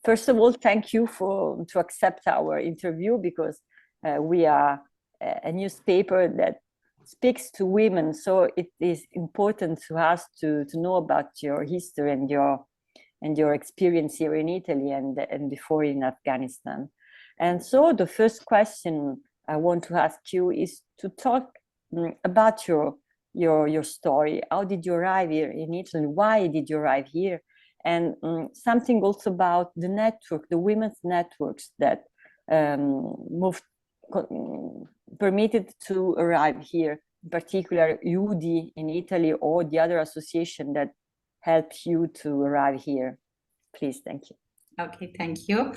First of all, thank you to accept our interview, because we are a newspaper that speaks to women. So it is important to us to know about your history and your experience here in Italy and before in Afghanistan. And so the first question I want to ask you is to talk about your story. How did you arrive here in Italy? Why did you arrive here? And something also about the network, the women's networks that permitted to arrive here, in particular UDI in Italy, or the other association that helped you to arrive here. Please, thank you. Okay, thank you.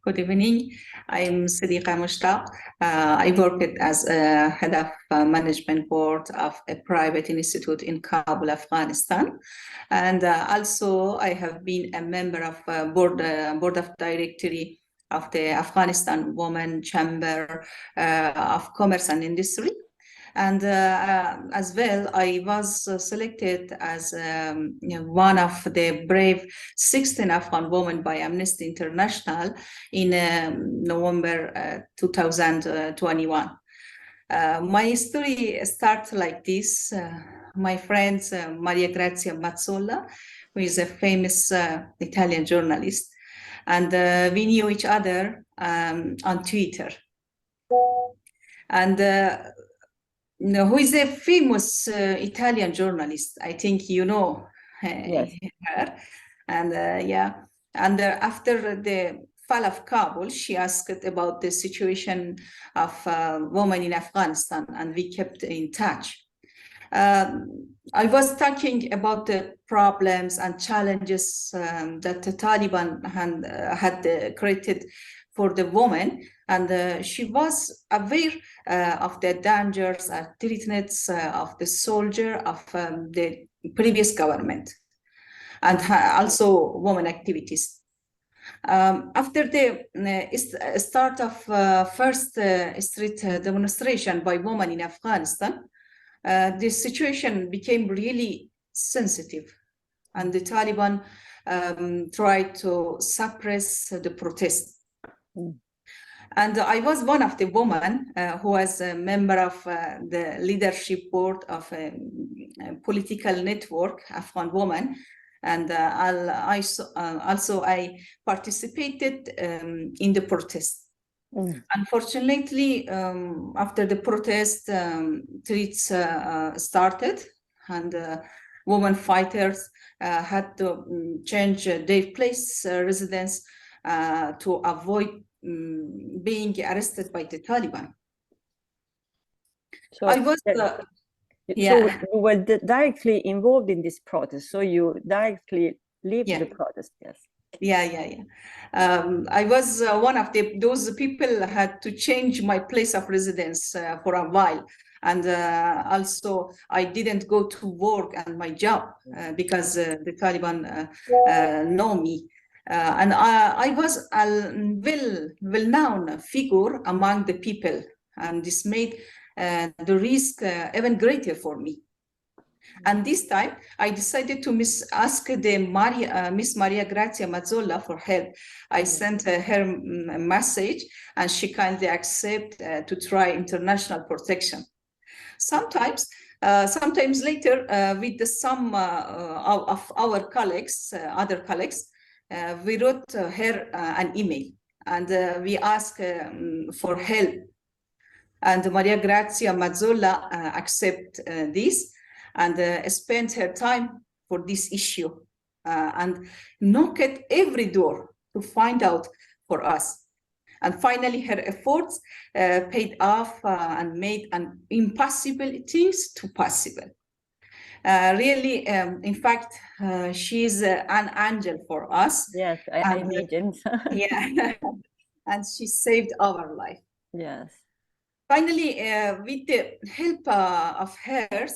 Good evening. I'm Sadiqa Mushtaq. I worked as a head of management board of a private institute in Kabul, Afghanistan. And also I have been a member of board of directory of the Afghanistan Women Chamber of Commerce and Industry. And as well, I was selected as one of the brave 16 Afghan women by Amnesty International in November 2021. My story starts like this. My friend Maria Grazia Mazzola, who is a famous Italian journalist, and we knew each other on Twitter. And who is a famous Italian journalist. I think you know Yes. her. And yeah, and after the fall of Kabul, she asked about the situation of women in Afghanistan, and we kept in touch. I was talking about the problems and challenges that the Taliban had created for the woman, and she was aware of the dangers and threats of the soldier of the previous government, and also women activities. After the start of first street demonstration by women in Afghanistan, the situation became really sensitive, and the Taliban tried to suppress the protest. And I was one of the women who was a member of the leadership board of a political network, Afghan Women. And also I participated in the protest. Unfortunately, after the protest, threats started, and women fighters had to change their place residence to avoid being arrested by the Taliban. So I was, so you were directly involved in this protest. So you directly lived the protest, yes. Yeah. I was one of those people had to change my place of residence for a while. And also I didn't go to work and my job because the Taliban know me. And I was a well-known figure among the people, and this made the risk even greater for me. And this time, I decided to ask the Miss Maria Grazia Mazzola for help. I sent her a message, and she kindly accepted to try international protection. Sometimes later, with some of our colleagues, other colleagues, we wrote her an email, and we asked for help. And Maria Grazia Mazzola accepted this, and spent her time for this issue and knocked at every door to find out for us. And finally, her efforts paid off and made an impossible things to possible. Really, in fact, she's an angel for us. Yes, I imagine. Yeah, and she saved our life. Yes. Finally, with the help of her,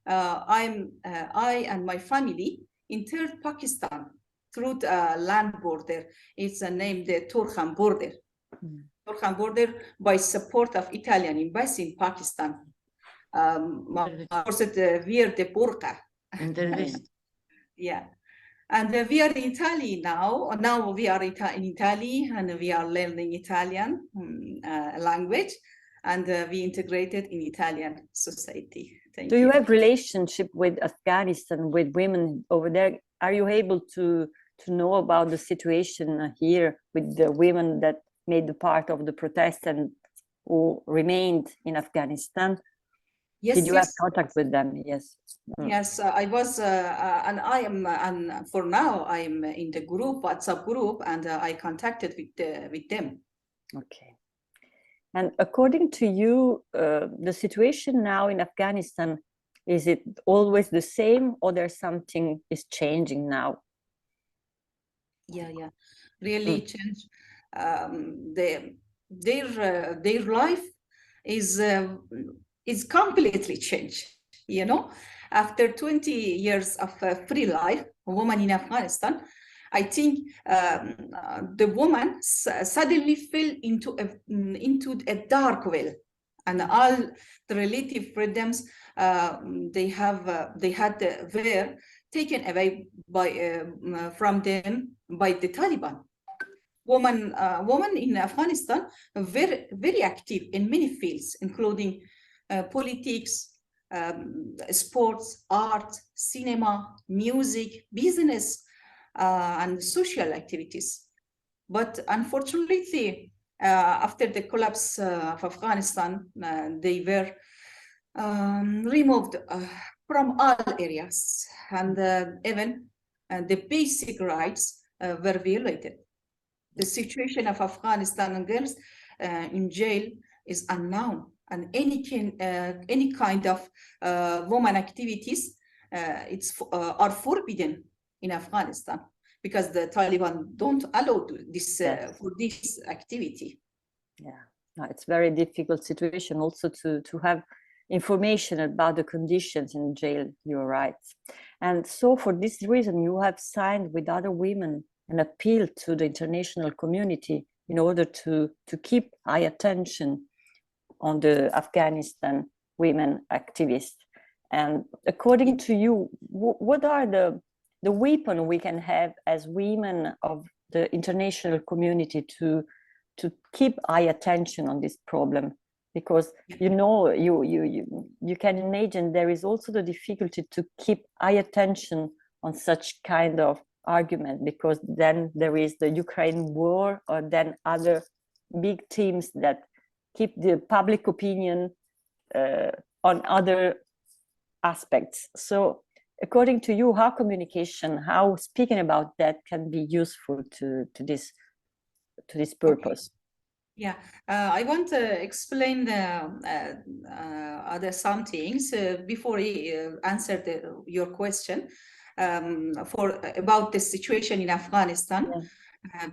I and my family entered Pakistan through the land border. It's named the Torkham border. Torkham border by support of Italian embassy in Pakistan. Wear the burqa. Yeah. And we are in Italy now. Now we are in Italy, and we are learning Italian language, and we integrated in Italian society. Thank you. Do you have relationship with Afghanistan, with women over there? Are you able to know about the situation here with the women that made the part of the protest and who remained in Afghanistan? Yes, did you have contact with them? Yes. Yes, I was, and I am, and for now I'm in the group, WhatsApp group, and I contacted with them. Okay. And according to you, the situation now in Afghanistan, is it always the same, or there's something is changing now? Yeah, really changed. Their life is completely changed. You know, after 20 years of free life, a woman in Afghanistan, I think the woman suddenly fell into a dark well, and all the relative freedoms they had were taken away from them by the Taliban. Women in Afghanistan are very active in many fields, including politics, sports, art, cinema, music, business, and social activities. But unfortunately, after the collapse of Afghanistan, they were removed from all areas, and even the basic rights were violated. The situation of Afghanistan girls in jail is unknown, and any kind of woman activities are forbidden in Afghanistan, because the Taliban don't allow this for this activity. Yeah, no, it's very difficult situation also to have information about the conditions in jail. You're right. And so for this reason, you have signed with other women an appeal to the international community in order to keep high attention on the Afghanistan women activists. And according to you, what are the weapons we can have as women of the international community to keep high attention on this problem? Because you know, you can imagine there is also the difficulty to keep high attention on such kind of argument, because then there is the Ukraine war, or then other big themes that keep the public opinion on other aspects. So according to you, how communication, how speaking about that can be useful to this purpose? Okay. Yeah, I want to explain other some things before I answer your question about the situation in Afghanistan. Yeah.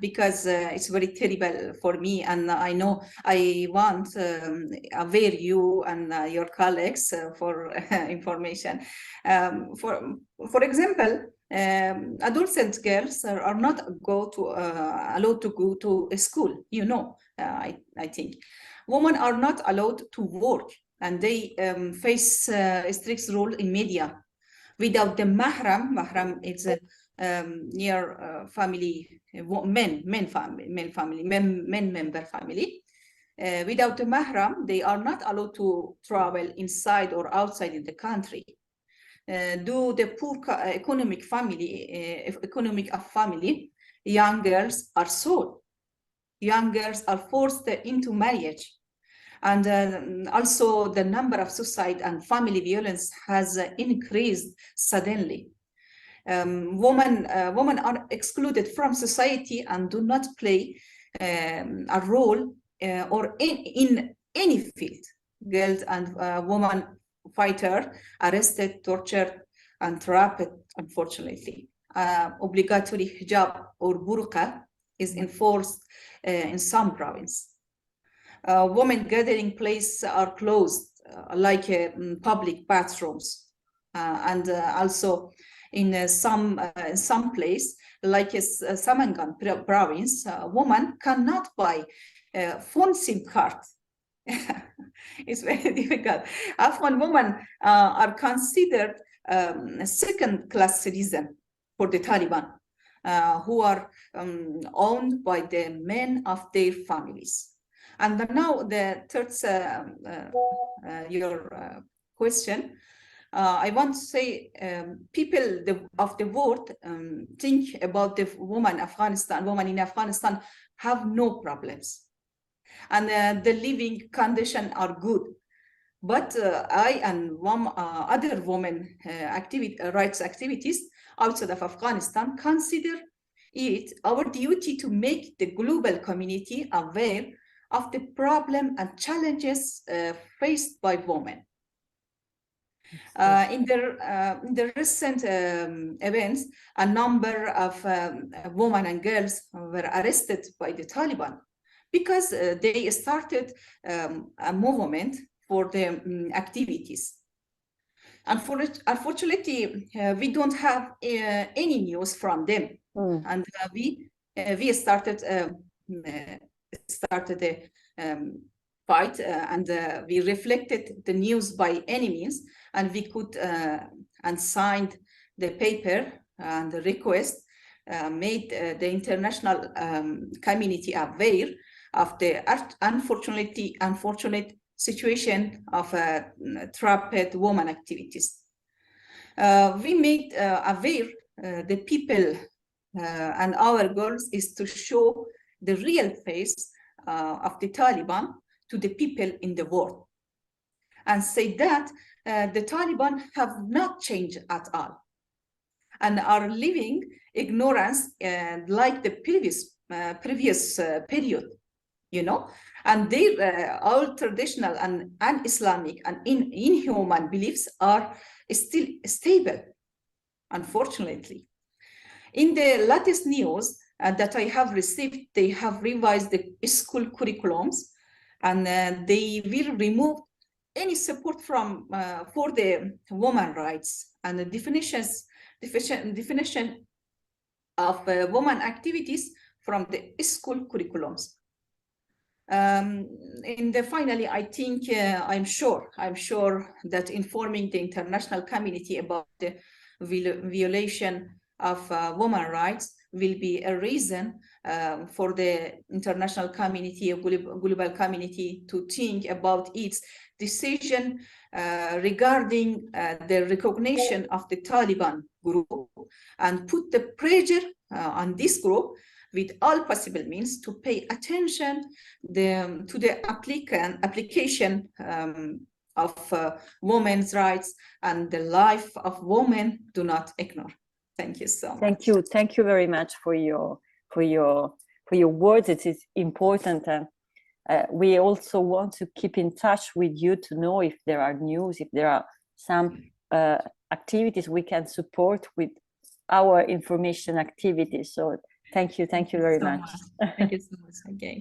Because it's very terrible for me, and I know I want aware you and your colleagues for information. For example, adolescent girls are not allowed to go to a school. You know, I think women are not allowed to work, and they face a strict rule in media. Without the mahram is a near family, men member family. Without the mahram, they are not allowed to travel inside or outside in the country. Due to the poor economic of family, young girls are sold. Young girls are forced into marriage. And also the number of suicide and family violence has increased suddenly. Women are excluded from society and do not play a role or in any field. Girls and women fighter arrested, tortured, and trapped, unfortunately. Obligatory hijab or burqa is enforced in some provinces. Women gathering places are closed, like public bathrooms, and also in some place, like Samangan province, a woman cannot buy a phone SIM card. It's very difficult. Afghan women are considered second-class citizen for the Taliban, who are owned by the men of their families. And now the third, your question, I want to say people of the world think about the woman in Afghanistan have no problems. And the living conditions are good. But I and other women rights activities outside of Afghanistan consider it our duty to make the global community aware of the problem and challenges faced by women. In the recent events, a number of women and girls were arrested by the Taliban because they started a movement for the activities. Unfortunately, we don't have any news from them, and we started a fight, and we reflected the news by any means, and we could and signed the paper and the request, made the international community aware of the unfortunate situation of trapped woman activities. We made aware the people and our goals is to show the real face of the Taliban to the people in the world, and say that the Taliban have not changed at all and are living ignorance like the previous period, you know, and their all traditional and un-Islamic and inhuman beliefs are still stable, unfortunately. In the latest news that I have received, they have revised the school curriculums, and they will remove any support from for the woman rights and the definition of woman activities from the school curriculums. Finally, I think I'm sure that informing the international community about the violation of women's rights will be a reason for the international community, global community, to think about its decision regarding the recognition of the Taliban group, and put the pressure on this group with all possible means to pay attention to the application of women's rights and the life of women do not ignore. Thank you so much. Thank you very much for your words. It is important, and we also want to keep in touch with you to know if there are news, if there are some activities we can support with our information activities. So thank you very much. Thank you so much again.